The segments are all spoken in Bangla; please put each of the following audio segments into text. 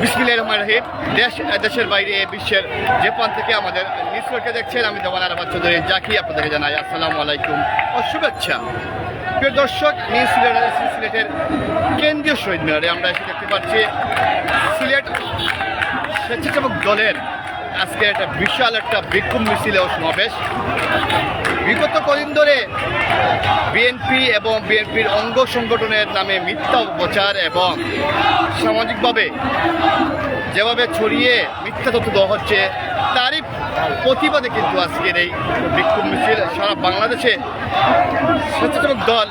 বিসমিল্লাহির রহমানির রহিম। দেশের বাইরে বিশ্বের যে প্রান্ত থেকে আমাদের নিউজকে দেখছেন, আমি দেওয়ান আরাফাত চৌধুরী জাকি আপনাদেরকে জানাই আসসালামু আলাইকুম ও শুভেচ্ছা। প্রিয় দর্শক, নিউ সিলেটের কেন্দ্রীয় শহীদ মিনারে আমরা এসে দেখতে পাচ্ছি সিলেট স্বেচ্ছাসেবক দলের আজকে একটা বিশাল একটা বিক্ষোভ মিছিল ও সমাবেশ। বিগত কদিন ধরে বিএনপি এবং বিএনপির অঙ্গ সংগঠনের নামে মিথ্যা প্রচার এবং সামাজিকভাবে যেভাবে ছড়িয়ে মিথ্যা তথ্য দেওয়া হচ্ছে, তারই প্রতিবাদে কিন্তু আজকের এই বিক্ষোভ মিছিল সারা বাংলাদেশে স্বেচ্ছাসেবক দল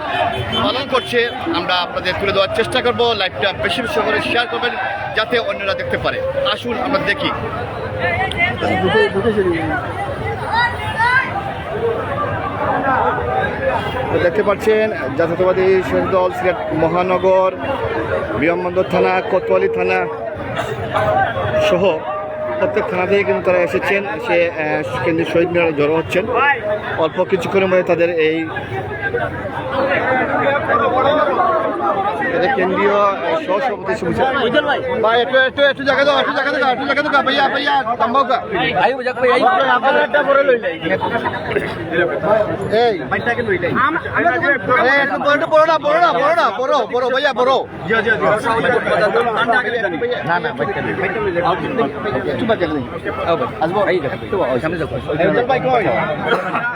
পালন করছে। আমরা আপনাদের তুলে দেওয়ার চেষ্টা করব। লাইভটা বেশি বেশি করে শেয়ার করবেন যাতে অন্যরা দেখতে পারে। আসুন আমরা দেখি। দেখতে পাচ্ছেন জাতীয়তাবাদী শহীদ দল সিলেট মহানগর, বিমানবন্দর থানা, কোতোয়ালি থানা সহ প্রত্যেক থানা থেকে কিন্তু তারা এসেছেন, সে কেন্দ্রীয় শহীদ মিনারে জড়ো হচ্ছেন। অল্প কিছুক্ষণের মধ্যে তাদের এই কেন্দ্রীয় সহসভাপতি ভাই একটু জায়গা দাও, একটু জায়গা দাও ভাইয়া ভাইয়া সম্ভব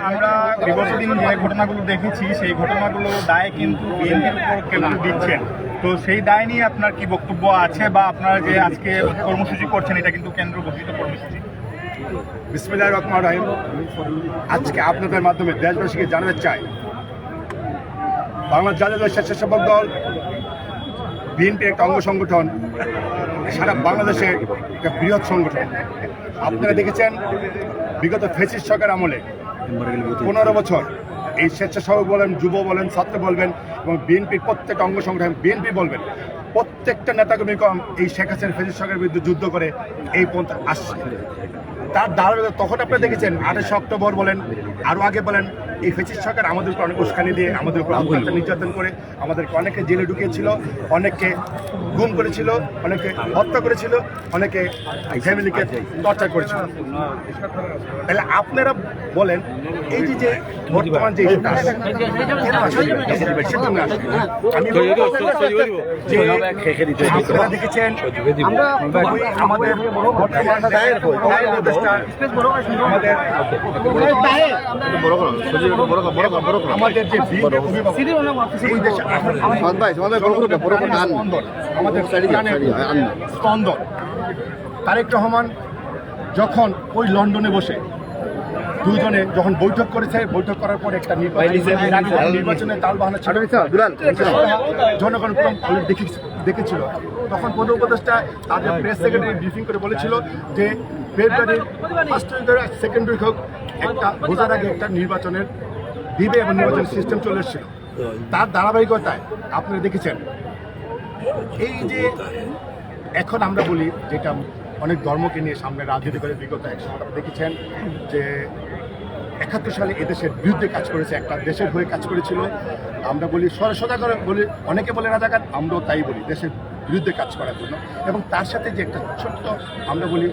আমরা বিগত দিন যে ঘটনাগুলো দেখেছি সেই ঘটনাগুলো দায় কিন্তু বিএনপির উপর কেন্দ্র দিচ্ছেন। তো সেই দায় নিয়ে আপনার কি বক্তব্য আছে, বা আপনারা যে আজকে কর্মসূচি করছেন এটা কিন্তু কেন্দ্র ঘোষিত কর্মসূচি? বিসমিল্লাহির রহমানির রহিম। আজকে আপনাদের মাধ্যমে দেশবাসীকে জানাতে চাই, বাংলাদেশ জাতীয় স্বেচ্ছাসেবক দল বিএনপির একটা অঙ্গ সংগঠন, সারা বাংলাদেশে একটা বৃহৎ সংগঠন। আপনারা দেখেছেন বিগত ফ্যাসিস্ট সরকার আমলে 15 বছর এই স্বেচ্ছাসেবক বলেন, যুব বলেন, ছাত্র বলবেন এবং বিএনপির প্রত্যেকটা অঙ্গ সংগঠন বিএনপি বলবেন, প্রত্যেকটা নেতাকর্মী কম এই শেখ হাসিনার ফ্যাসিস্ট সরকারের বিরুদ্ধে যুদ্ধ করে এই পন্থা আসছে। তার ধারাবাহিকতা তখন আপনারা দেখেছেন 28 অক্টোবর বলেন, আরও আগে বলেন, এই ফ্যাসিস্ট সরকার আমাদের উপর অনেক উস্কানি দিয়ে আমাদের উপর অত্যাচার নির্যাতন করে আমাদেরকে অনেকে জেলে ঢুকিয়েছিল, অনেককে গুম করেছিল, অনেকে হত্যা করেছিল, অনেকে ফ্যামিলিকে টর্চার করেছিল। তাহলে আপনারা বলেন এই যে বর্তমান যে ইস্যুটা আসছে, আমি আপনারা দেখেছেন আমাদের আমাদের যে স্পন্দন তারেক রহমান যখন ওই লন্ডনে বসে দুইজনে যখন বৈঠক করেছে, বৈঠক করার পর একটা নির্বাচনের তাল বাহানা ছিল, জনগণ দেখেছিল। তখন প্রধান উপদেষ্টা তাদের প্রেস সেক্রেটারি ব্রিফিং করে বলেছিল যে ফেব্রুয়ারির ফার্স্ট উইক হোক সেকেন্ড উইক হোক একটা বোঝার আগে একটা নির্বাচনের দিবে এবং নির্বাচনের সিস্টেম চলে এসেছিল। তার ধারাবাহিকতায় আপনারা দেখেছেন এই যে এখন আমরা বলি যেটা অনেক ধর্মকে নিয়ে সামনে রাজনীতি করে বিগত 100 বছর দেখেছেন যে 71 সালে এদেশের বিরুদ্ধে কাজ করেছে, একটা দেশের হয়ে কাজ করেছিল। আমরা বলি সদাগর বলি, অনেকে বলে রাজাকার, আমরাও তাই বলি দেশের বিরুদ্ধে কাজ করার জন্য। এবং তার সাথে যে একটা ছোট্ট আমরা বলি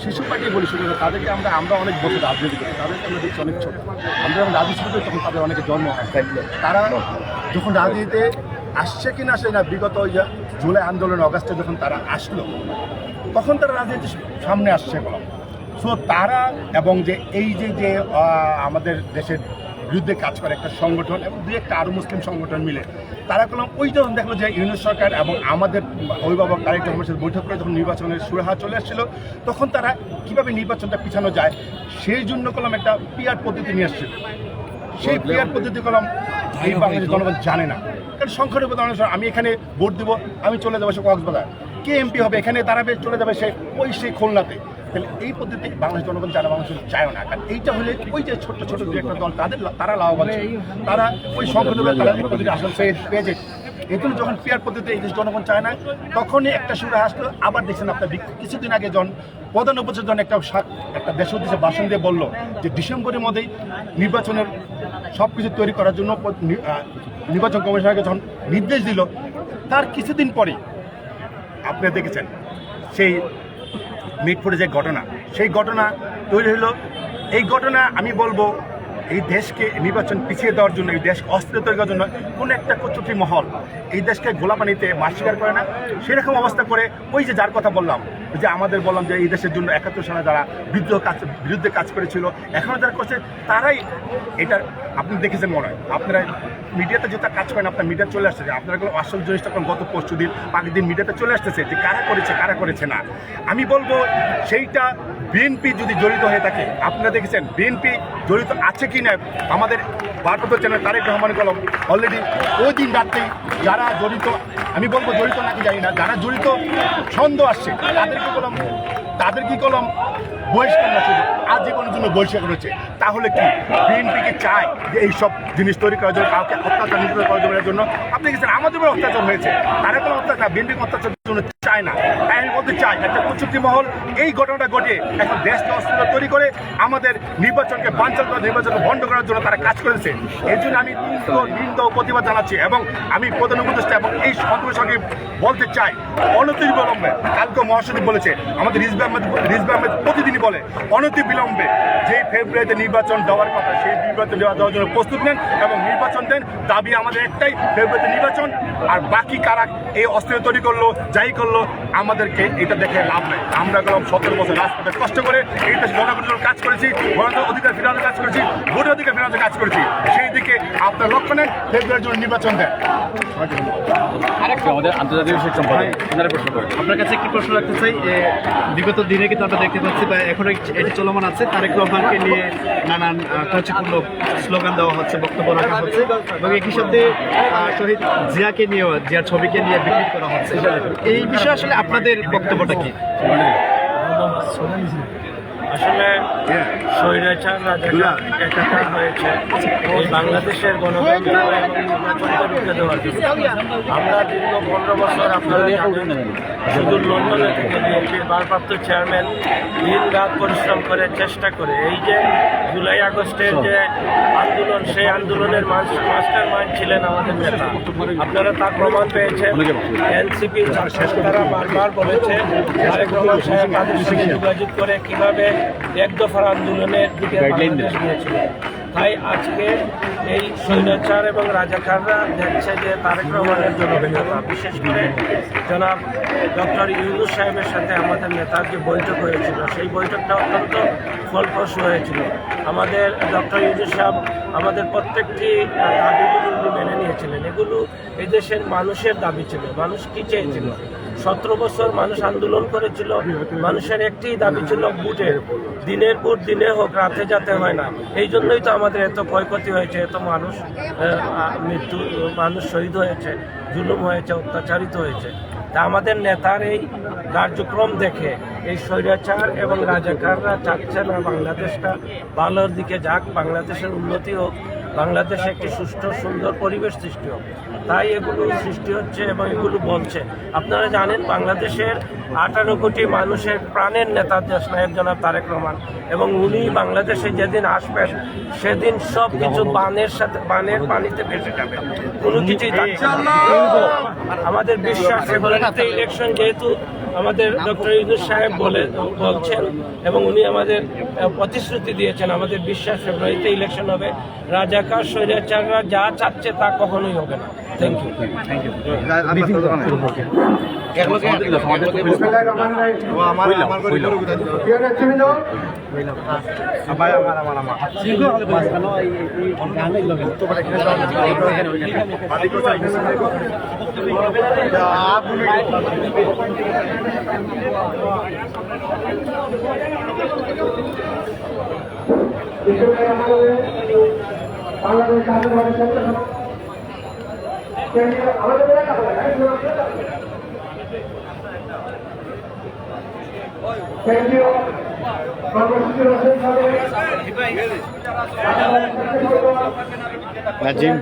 শিশু পার্টি বলি, শুধু তাদেরকে আমরা অনেক বছর রাজনীতি করি, তাদেরকে আমরা দেখছি অনেক ছোট। আমরা যখন রাজনীতি করি তখন তাদের অনেকে জন্ম হয়, তারা যখন রাজনীতিতে আসছে কি না আসে না, বিগত ওই জুলাই আন্দোলন অগাস্টে যখন তারা আসলো তখন তারা রাজনীতির সামনে আসছে বললাম। সো তারা এবং যে এই যে আমাদের দেশের বিরুদ্ধে কাজ করে একটা সংগঠন এবং দুই একটা আরও মুসলিম সংগঠন মিলে তারা করলাম ওই যখন দেখলো যে ইউনিট সরকার এবং আমাদের অভিভাবক তারেক রহমানের সাথে বৈঠক করে যখন নির্বাচনের সুরাহা চলে আসছিল, তখন তারা কীভাবে নির্বাচনটা পিছানো যায় সেই জন্য করলাম একটা পিআর পদ্ধতি নিয়ে আসছিল। সেই পিআর পদ্ধতি করলাম এই বাংলাদেশের জনগণ জানে না, কারণ সংখ্যালঘু মানুষ। আমি এখানে ভোট দেবো, আমি চলে যাবো সে কক্সবাজার, কে এমপি হবে এখানে দাঁড়াবে, চলে যাবে সেই খুলনাতে। তাহলে এই পদ্ধতি বাংলাদেশ জনগণ জানা মানুষ চায় না, কারণ এইটা হলে ওই যে ছোট্ট ছোট দু একটা দল তারা লাভবান, তারা ওই সংখ্যালঘু তারা এই পদ্ধতি আসলে পেয়েছে। এগুলো যখন পিয়ার পদ্ধতি এই দেশ জনগণ চায় না, তখনই একটা সুরা আসলো। আবার দেখছেন আপনার কিছুদিন আগে প্রধান উপদেষ্টা জন একটা দেশ উদ্দেশ্যে ভাষণ দিয়ে বললো যে ডিসেম্বরের মধ্যেই নির্বাচনের সব কিছু তৈরি করার জন্য নির্বাচন কমিশনকে যখন নির্দেশ দিল, তার কিছুদিন পরেই আপনারা দেখেছেন সেই মিটফোর্ডে যে ঘটনা, সেই ঘটনা তৈরি হলো। এই ঘটনা আমি বলবো এই দেশকে নির্বাচন পিছিয়ে দেওয়ার জন্য, এই দেশকে অস্থির তৈরি করার জন্য কোনো একটা কচুটি মহল এই দেশকে গোলাপানিতে মাছ শিকার করে না, সেরকম অবস্থা করে ওই যে যার কথা বললাম, যে আমাদের বললাম যে এই দেশের জন্য 71 সালে যারা বিরুদ্ধে কাজ করেছিল, এখনও যারা করছে তারাই এটা আপনি দেখেছেন মনে হয়। আপনারা মিডিয়াতে যেটা কাজ করেন, আপনার মিডিয়া চলে আসছে, আপনারা আসল জিনিসটা গত 25 দিন আগের দিন মিডিয়াতে চলে আসতেছে যে কারা করেছে না। আমি বলবো সেইটা বিএনপি যদি জড়িত হয়ে থাকে, আপনারা দেখেছেন বিএনপি জড়িত আছে কি না, আমাদের ভারপ্রাপ্ত চ্যানেল তারেক রহমান কলম অলরেডি ওই দিন রাত্রেই যারা জড়িত, আমি বলবো জড়িত নাকি জানি না, যারা জড়িত সন্দেহ আসছে তাদের কি কলম বহিষ্কার না, শুধু আজীবনের জন্য বহিষ্কার করেছে। তাহলে কি বিএনপিকে চায় যে এইসব জিনিস তৈরি করার জন্য, কাউকে অত্যাচার নির্যাতন করার জন্য? আপনি দেখেছেন আমাদের উপর অত্যাচার হয়েছে, তারা কোনো অত্যাচার বিএনপিকে অত্যাচারের জন্য চায় না। আমি বলতে চাই একটা কুচুক্তি মহল এই ঘটনাটা ঘটিয়ে এখন দেশকে অস্থিরতা তৈরি করে আমাদের নির্বাচনকে বানচাল করা, নির্বাচনকে বন্ধ করার জন্য তারা কাজ করেছে। এই জন্য আমি নিন্দা ও প্রতিবাদ জানাচ্ছি এবং আমি প্রধান উপদেষ্টা এবং এই সন্ত্রাসকে বলতে চাই অনতিবিলম্বে, কালকে মহাসচিব বলেছে, আমাদের রিজভী আহমেদ প্রতিদিনই বলে অনতিবিলম্বে যে ফেব্রুয়ারিতে নির্বাচন দেওয়ার কথা সেই নির্বাচন দেওয়ার জন্য প্রস্তুত নেন এবং নির্বাচন দেন। দাবি আমাদের একটাই, ফেব্রুয়ারিতে নির্বাচন। আর বাকি কারা এই অস্থিরতা তৈরি করলো, যাই করলো, আমাদেরকে এটা দেখে লাভ নেই। আমরা গেলাম 17 বছর রাজপথে কষ্ট করে এই দেশে জনগণের জন্য কাজ করেছি, গণতন্ত্রের অধিকার ফেরানোর কাজ করেছি, ভোটের অধিকার ফেরানোর কাজ করেছি। সেই দিকে আপনার লক্ষ্য নেন, ফেব্রুয়ারির জন্য নির্বাচন দেন। আমাদের আন্তর্জাতিক বিষয়ক সম্পাদক আপনার কাছে একটি প্রশ্ন রাখতে চাই। বিগত দিনে কিন্তু আমরা দেখতে পাচ্ছি বা এখনো এটি চলমান আছে, তারেক রহমানকে নিয়ে নানান প্রতিপূর্ণ স্লোগান দেওয়া হচ্ছে, বক্তব্য রাখা হচ্ছে এবং একই সাথে শহীদ জিয়াকে নিয়েও, জিয়ার ছবিকে নিয়ে বিক্রি করা হচ্ছে। এই বিষয়ে আসলে আপনাদের বক্তব্যটা কি? আসলে স্বৈরাচার রাজাকার একাকার হয়েছে এই বাংলাদেশের গণতন্ত্র এবং নির্বাচনকে রুখে দেওয়ার জন্য। আমরা দীর্ঘ 15 বছর আপনারা জানেন শুধু লন্ডনে থেকে বিএনপির ভারপ্রাপ্ত চেয়ারম্যান দিন রাত পরিশ্রম করে চেষ্টা করে এই যে জুলাই আগস্টের যে আন্দোলন, সেই আন্দোলনের মাস্টার মাইন্ড ছিলেন আমাদের নেতা। আপনারা তার প্রমাণ পেয়েছেন। এনসিপি তারা বারবার বলেছে তারেক রহমান সাহেব তাদের সঙ্গে যোগাযোগ করে কীভাবে এক দফার আন্দোলনের দিকে বাংলাদেশ নিয়েছিল। তাই আজকে এই স্বৈরাচার এবং রাজাকাররা দেখছে যে তারেক রহমানের জনপ্রিয়তা, বিশেষ করে জনাব ডক্টর ইউনূস সাহেবের সাথে আমাদের নেতার যে বৈঠক হয়েছিল, সেই বৈঠকটা অত্যন্ত ফলপ্রসূ হয়েছিল। আমাদের ডক্টর ইউনূস সাহেব আমাদের প্রত্যেকটি দাবিগুলো মেনে নিয়েছিলেন। এগুলো এই দেশের মানুষের দাবি ছিল। মানুষ কী চেয়েছিল? 17 বছর মানুষ আন্দোলন করেছিল, মানুষের একটি দাবি ছিল ভোটের। দিনের ভোট দিনে হোক, রাতে যাতে হয় না। এই জন্যই তো আমাদের এত ক্ষয়ক্ষতি হয়েছে, এত মানুষ শহীদ হয়েছে, জুলুম হয়েছে, অত্যাচারিত হয়েছে। তা আমাদের নেতার এই কার্যক্রম দেখে এই স্বৈরাচার এবং রাজাকাররা চাচ্ছে না বাংলাদেশটা ভালোর দিকে যাক, বাংলাদেশের উন্নতি হোক, বাংলাদেশে একটি সুষ্ঠু সুন্দর পরিবেশ সৃষ্টি হোক। তাই এগুলো সৃষ্টি হচ্ছে এবং এগুলো বলছে। আপনারা জানেন বাংলাদেশের 58 কোটি মানুষের প্রাণের নেতা দেশ নায়ক জনাব তারেক রহমান, এবং উনি বাংলাদেশে যেদিন আসবেন সেদিন সব কিছু বানের পানিতে ভেসে যাবে, কোনো কিছুই থাকছে না। আমাদের বিশ্বাস ফেব্রুয়ারিতে ইলেকশন, যেহেতু আমাদের ডক্টর ইউনূস সাহেব বলছেন এবং উনি আমাদের প্রতিশ্রুতি দিয়েছেন, আমাদের বিশ্বাস ফেব্রুয়ারিতে ইলেকশন হবে। রাজাকার স্বৈরাচাররা যা চাচ্ছে তা কখনোই হবে না। Thank you. নাজিম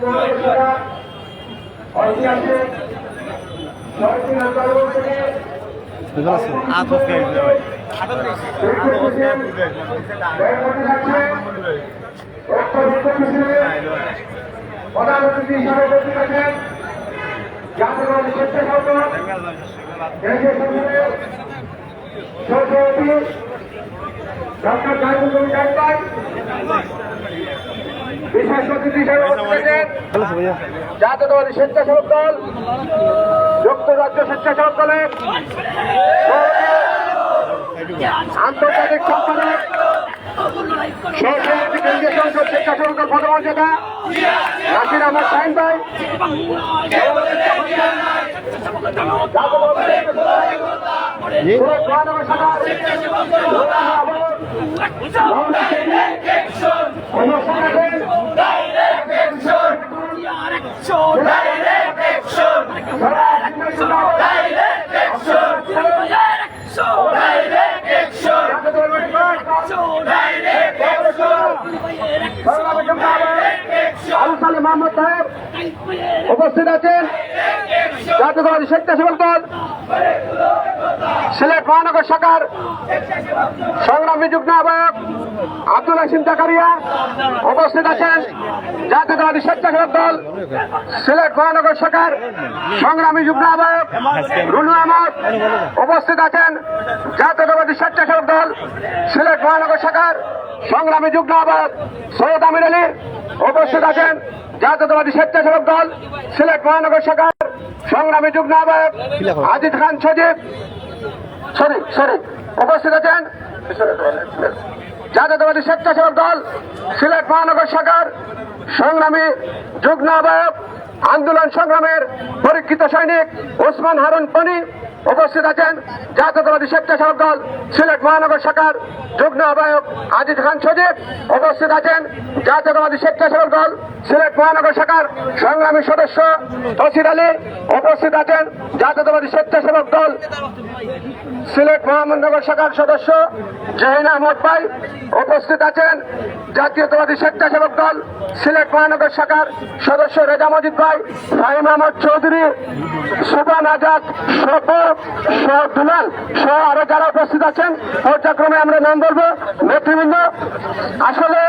জাতীয়তাবাদী স্বেচ্ছাসেবক দল দেশের সংগ্রামের সভাপতি ডক্টর জাহিদুল ডাক্তার বিশেষ অতিথি হিসেবে উপস্থিত আছেন জাতীয়তাবাদী স্বেচ্ছাসেবক দল যুক্তরাজ্য স্বেচ্ছাসেবক দলের আন্তর্জাতিক সম্পাদক সহসভাপতি কেন্দ্রীয় সংসদ স্বেচ্ছাসেবক দল পদমর্যাদা নাসির আহমদ শাহিন ভাই মোহাম্মদ সাহেব উপস্থিত আছেন জাতীয়তাবাদী স্বেচ্ছাসেবক দল সিলেট মহানগর শাখার সংগ্রামী যুগ্ম আহ্বায়ক আব্দুল হাসিম জাকারিয়া উপস্থিত আছেন জাতীয়তাবাদী স্বেচ্ছাসেবক দল সিলেট মহানগর শাখার সংগ্রামী যুগ্ম আহ্বায়ক রুনু আহমদ উপস্থিত আছেন জাতীয়তাবাদী স্বেচ্ছাসেবক দল সিলেট মহানগর শাখার সংগ্রামী যুগ্ম আহ্বায়ক সৈয়দ আমির আলী উপস্থিত আছেন জাতীয়তাবাদী স্বেচ্ছাসেবক দল সিলেট মহানগর শাখার সংগ্রামী যুগ্ম আহ্বায়ক আজিজ খান সজীব উপস্থিত আছেন জাতীয়তাবাদী স্বেচ্ছাসেবক দল সিলেট মহানগর শাখার সংগ্রামী যুগ্ম আহ্বায়ক আন্দোলন সংগ্রামের পরীক্ষিত সৈনিক ওসমান হারুন পনি উপস্থিত আছেন জাতীয়তাবাদী স্বেচ্ছাসেবক দল সিলেট মহানগর শাখার যুগ্ম আহ্বায়ক আজিজ খান সজীব উপস্থিত আছেন জাতীয়তাবাদী স্বেচ্ছাসেবক দল সিলেট মহানগর শাখার সংগ্রামী সদস্য তসির আলী উপস্থিত আছেন জাতীয়তাবাদী স্বেচ্ছাসেবক দল সিলেট মহানগর শাখার সদস্য জহিন আহমদ ভাই উপস্থিত আছেন জাতীয়তাবাদী স্বেচ্ছাসেবক দল সিলেট মহানগর শাখার সদস্য রেজা মজিদ ভাই ফাহিম আহমদ চৌধুরী সুবান আজাদ দুলাল সহ আরো যারা উপস্থিত আছেন পর্যায়ক্রমে আমরা নাম বলবো। নেতৃবৃন্দ, আসলে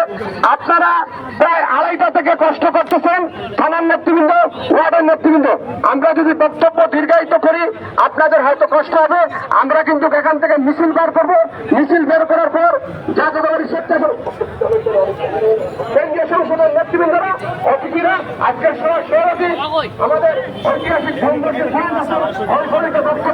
আপনারা প্রায় 2:30 থেকে কষ্ট করতেছেন, থানার নেতৃবৃন্দ, ওয়ার্ডের নেতৃবৃন্দ। আমরা যদি বক্তব্য দীর্ঘায়িত করি আপনাদের হয়তো কষ্ট হবে। আমরা কিন্তু এখান থেকে মিছিল বের করবো। মিছিল বের করার পর জাতীয়তাবাদী স্বেচ্ছাসেবক কেন্দ্রীয় সংসদের নেতৃবৃন্দরা, অতিথিরা, আজকের সভাপতি আমাদের ঐতিহাসিক সংগঠনের বক্তব্য